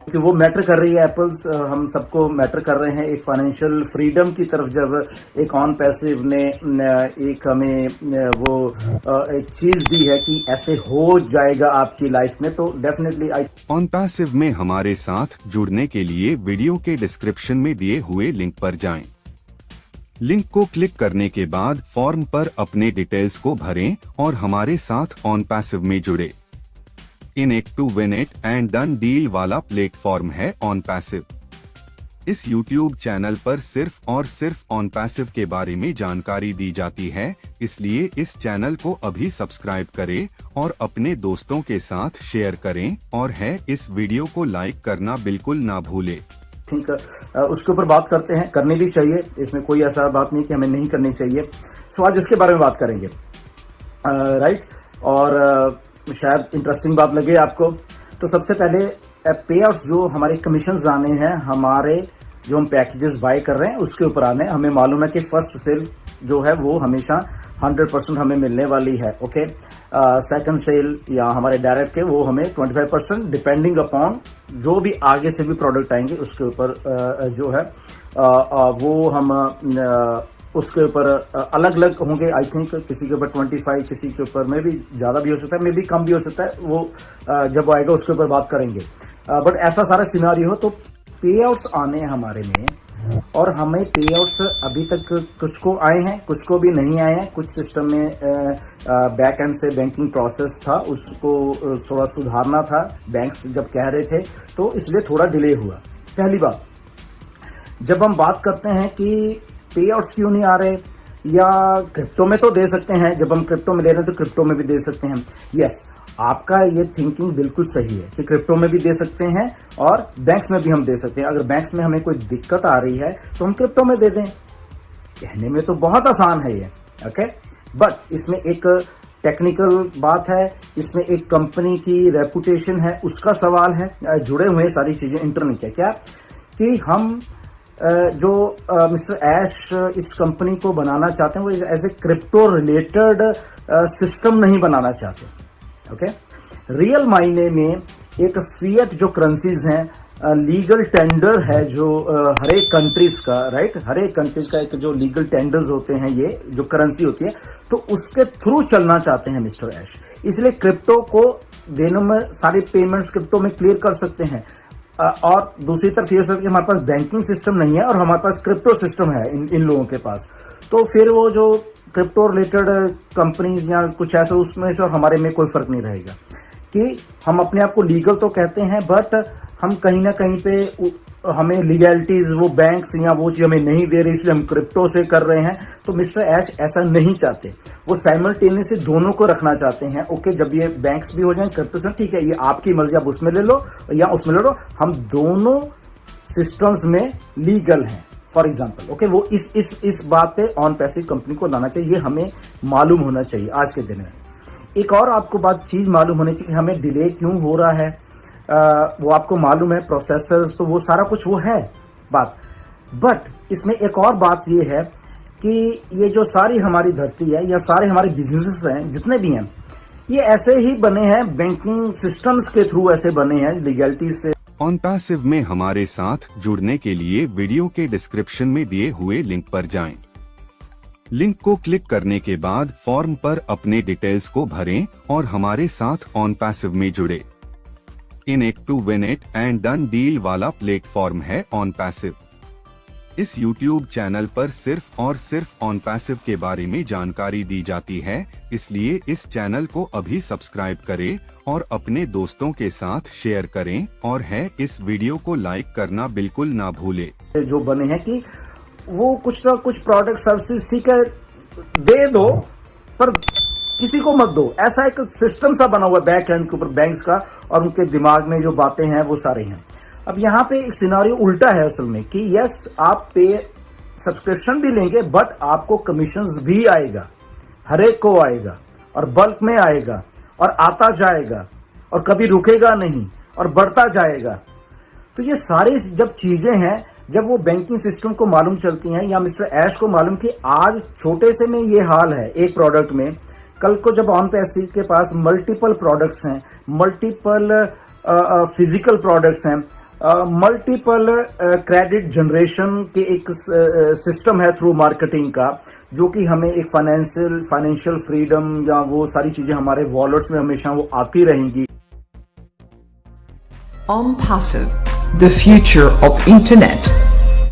कि वो मैटर कर रही है। एप्पल्स हम सबको मैटर कर रहे हैं एक फाइनेंशियल फ्रीडम की तरफ। जब एक ऑन पैसिव ने एक हमें वो एक चीज दी है कि ऐसे हो जाएगा आपकी लाइफ में, तो डेफिनेटली ऑन पैसिव में हमारे साथ जुड़ने के लिए वीडियो के डिस्क्रिप्शन में दिए हुए लिंक पर जाएं। लिंक को क्लिक करने के बाद फॉर्म पर अपने डिटेल्स को भरें और हमारे साथ ऑन पैसिव में जुड़े। In it to win it and done deal वाला प्लेटफॉर्म है ऑन पैसिव। इस YouTube चैनल पर सिर्फ और सिर्फ ऑन पैसिव के बारे में जानकारी दी जाती है, इसलिए इस चैनल को अभी सब्सक्राइब करें और अपने दोस्तों के साथ शेयर करें और है इस वीडियो को लाइक करना बिल्कुल ना भूले। ठीक है, उसके ऊपर बात करते हैं, करनी भी चाहिए, इसमें कोई ऐसा बात नहीं कि हमें नहीं करनी चाहिए। सो आज इसके बारे में बात करेंगे, राइट, और शायद इंटरेस्टिंग बात लगे आपको। तो सबसे पहले पे आउट्स जो हमारे कमीशन आने हैं, हमारे जो हम पैकेजेस बाय कर रहे हैं उसके ऊपर आने। हमें मालूम है कि फर्स्ट सेल जो है वो हमेशा 100% हमें मिलने वाली है। ओके, सेकंड सेल या हमारे डायरेक्ट के वो हमें 25% डिपेंडिंग अपॉन जो भी आगे से भी प्रोडक्ट आएंगे उसके ऊपर जो है वो हम उसके ऊपर अलग अलग होंगे। आई थिंक किसी के ऊपर 25, किसी के ऊपर में भी ज्यादा भी हो सकता है, मे भी कम भी हो सकता है। वो जब आएगा उसके ऊपर बात करेंगे। बट ऐसा सारा सिनारियो हो तो पे आउट्स आने हमारे में, और हमें पे आउट्स अभी तक कुछ को आए हैं, कुछ को भी नहीं आए हैं। कुछ सिस्टम में बैक एंड से बैंकिंग प्रोसेस था, उसको थोड़ा सुधारना था बैंक्स जब कह रहे थे, तो इसलिए थोड़ा डिले हुआ। पहली बात, जब हम बात करते हैं कि पे आउट्स क्यों नहीं आ रहे, या क्रिप्टो में तो दे सकते हैं, जब हम क्रिप्टो में ले रहे हैं तो क्रिप्टो में भी दे सकते हैं। यस, आपका ये थिंकिंग बिल्कुल सही है कि क्रिप्टो में भी दे सकते हैं और बैंक्स में भी हम दे सकते हैं। अगर बैंक्स में हमें कोई दिक्कत आ रही है तो हम क्रिप्टो में दे दें। कहने में तो बहुत आसान है ये, ओके, बट इसमें एक टेक्निकल बात है, इसमें एक कंपनी की रेपुटेशन है, उसका सवाल है, जुड़े हुए सारी चीजें इंटरनेट है। क्या कि हम जो मिस्टर ऐश इस कंपनी को बनाना चाहते हैं वो as a crypto related system नहीं बनाना चाहते। ओके, रियल मायने में एक फिएट जो करेंसीज हैं, लीगल टेंडर है जो हर एक कंट्रीज का, राइट, हर एक कंट्रीज का एक जो लीगल टेंडर्स होते हैं, ये जो करेंसी होती है, तो उसके थ्रू चलना चाहते हैं मिस्टर ऐश। इसलिए क्रिप्टो को दिनों में सारी पेमेंट्स क्रिप्टो में क्लियर कर सकते हैं। और दूसरी तरफ ये कि हमारे पास बैंकिंग सिस्टम नहीं है और हमारे पास क्रिप्टो सिस्टम है इन लोगों के पास। तो फिर वो जो क्रिप्टो रिलेटेड कंपनीज या कुछ ऐसा, उसमें से और हमारे में कोई फर्क नहीं रहेगा कि हम अपने आप को लीगल तो कहते हैं, बट हम कहीं ना कहीं पे हमें लीगैलिटीज वो बैंक्स या वो चीज हमें नहीं दे रही, इसलिए हम क्रिप्टो से कर रहे हैं। तो मिस्टर ऐश ऐसा नहीं चाहते, वो साइमल्टेनियसली दोनों को रखना चाहते हैं। ओके, जब ये बैंक्स भी हो जाए क्रिप्टो से, ठीक है, ये आपकी मर्जी, आप उसमें ले लो या उसमें ले लो, हम दोनों सिस्टम्स में लीगल हैं। फॉर एग्जाम्पल, ओके, वो इस बात पे ऑन पैसिव कंपनी को लाना चाहिए, ये हमें मालूम होना चाहिए आज के दिन में। एक और आपको बात चीज मालूम होनी चाहिए कि हमें डिले क्यों हो रहा है। वो आपको मालूम है, प्रोसेसर्स तो वो सारा कुछ वो है बात, बट इसमें एक और बात ये है कि ये जो सारी हमारी धरती है या सारे हमारे बिजनेसेस हैं जितने भी हैं, ये ऐसे ही बने हैं, बैंकिंग सिस्टम्स के थ्रू ऐसे बने हैं, लीगैलिटी से। ऑन पैसिव में हमारे साथ जुड़ने के लिए वीडियो के डिस्क्रिप्शन में दिए हुए लिंक पर जाएं। लिंक को क्लिक करने के बाद फॉर्म पर अपने डिटेल्स को भरें और हमारे साथ ऑन पैसिव में जुड़े। In it to win it and done deal वाला प्लेटफॉर्म है ऑन पैसिव। इस YouTube चैनल पर सिर्फ और सिर्फ ऑन पैसिव के बारे में जानकारी दी जाती है, इसलिए इस चैनल को अभी सब्सक्राइब करें और अपने दोस्तों के साथ शेयर करें और है इस वीडियो को लाइक करना बिल्कुल ना भूले। जो बने हैं कि वो कुछ ना कुछ प्रोडक्ट सर्विसेज, ठीक है, दे दो पर किसी को मत दो। ऐसा एक सिस्टम सा बना हुआ है बैक एंड के ऊपर बैंक्स का, और उनके दिमाग में जो बातें हैं वो सारे हैं। अब यहाँ पे एक सिनारियो उल्टा है असल में कि यस, आप पे सब्सक्रिप्शन भी लेंगे बट आपको कमीशंस भी आएगा, हर एक को आएगा और बल्क में आएगा और आता जाएगा और कभी रुकेगा नहीं और बढ़ता जाएगा। तो ये सारी जब चीजें हैं, जब वो बैंकिंग सिस्टम को मालूम चलती हैं या मिस्टर ऐश को मालूम कि आज छोटे से में ये हाल है एक प्रोडक्ट में, कल को जब ऑन पैसिव के पास मल्टीपल प्रोडक्ट्स हैं, मल्टीपल फिजिकल प्रोडक्ट्स हैं, मल्टीपल क्रेडिट जनरेशन के एक सिस्टम है थ्रू मार्केटिंग का, जो कि हमें एक फाइनेंशियल फ्रीडम या वो सारी चीजें हमारे वॉलेट्स में हमेशा वो आती रहेंगी। OnPassive, the future of internet.